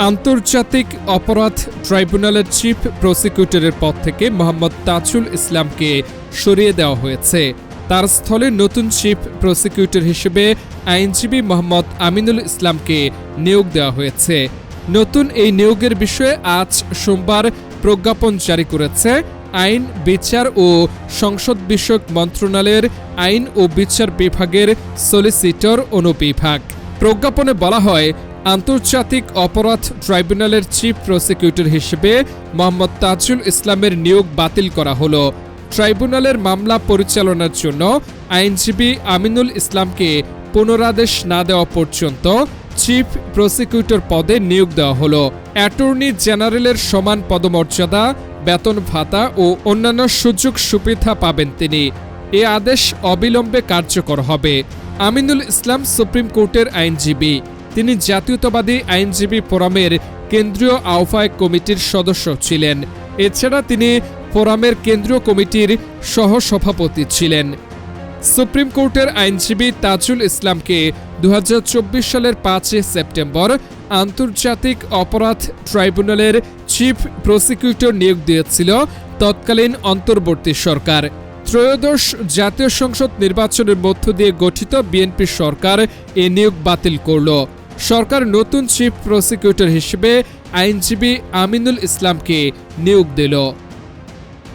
আন্তর্জাতিক অপরাধ ট্রাইব্যুনালের চিফ প্রসিকিউটরের পদ থেকে মোহাম্মদ তাজুল ইসলামকে সরিয়ে দেওয়া হয়েছে। তার স্থলে নতুন চিফ প্রসিকিউটর হিসেবে আইনজীবী মোহাম্মদ আমিনুল ইসলামকে নিয়োগ দেওয়া হয়েছে। নতুন এই নিয়োগের বিষয়ে আজ সোমবার প্রজ্ঞাপন জারি করেছে আইন, বিচার ও সংসদ বিষয়ক মন্ত্রণালয়ের আইন ও বিচার বিভাগের সলিসিটর অনুবিভাগ। প্রজ্ঞাপনে বলা হয়, আন্তর্জাতিক অপরাধ ট্রাইব্যুনালের চিফ প্রসিকিউটর হিসেবে মোহাম্মদ তাজুল ইসলামের নিয়োগ বাতিল করা হলো। ট্রাইব্যুনালের মামলা পরিচালনার জন্য আইনজীবী আমিনুল ইসলামকে পুনরাদেশ না দেওয়া পর্যন্ত চিফ প্রসিকিউটর পদে নিয়োগ দেওয়া হলো। অ্যাটর্নি জেনারেলের সমান পদমর্যাদা, বেতন ভাতা ও অন্যান্য সুযোগ সুবিধা পাবেন তিনি। এ আদেশ অবিলম্বে কার্যকর হবে। আমিনুল ইসলাম সুপ্রিম কোর্টের আইনজীবী। তিনি জাতীয়তাবাদী আইনজীবী ফোরামের কেন্দ্রীয় আহ্বায়ক কমিটির সদস্য ছিলেন। এছাড়া তিনি ফোরামের কেন্দ্রীয় কমিটির সহসভাপতি ছিলেন। সুপ্রিম কোর্টের আইনজীবী তাজুল ইসলামকে 2024 সালের 5 সেপ্টেম্বর আন্তর্জাতিক অপরাধ ট্রাইব্যুনালের চিফ প্রসিকিউটর নিয়োগ দিয়েছিল তৎকালীন অন্তর্বর্তী সরকার। ত্রয়োদশ জাতীয় সংসদ নির্বাচনের মধ্য দিয়ে গঠিত বিএনপি সরকার এ নিয়োগ বাতিল করল। সরকার নতুন চিফ প্রসিকিউটর হিসেবে আইনজীবী আমিনুল ইসলামকে নিয়োগ দিল।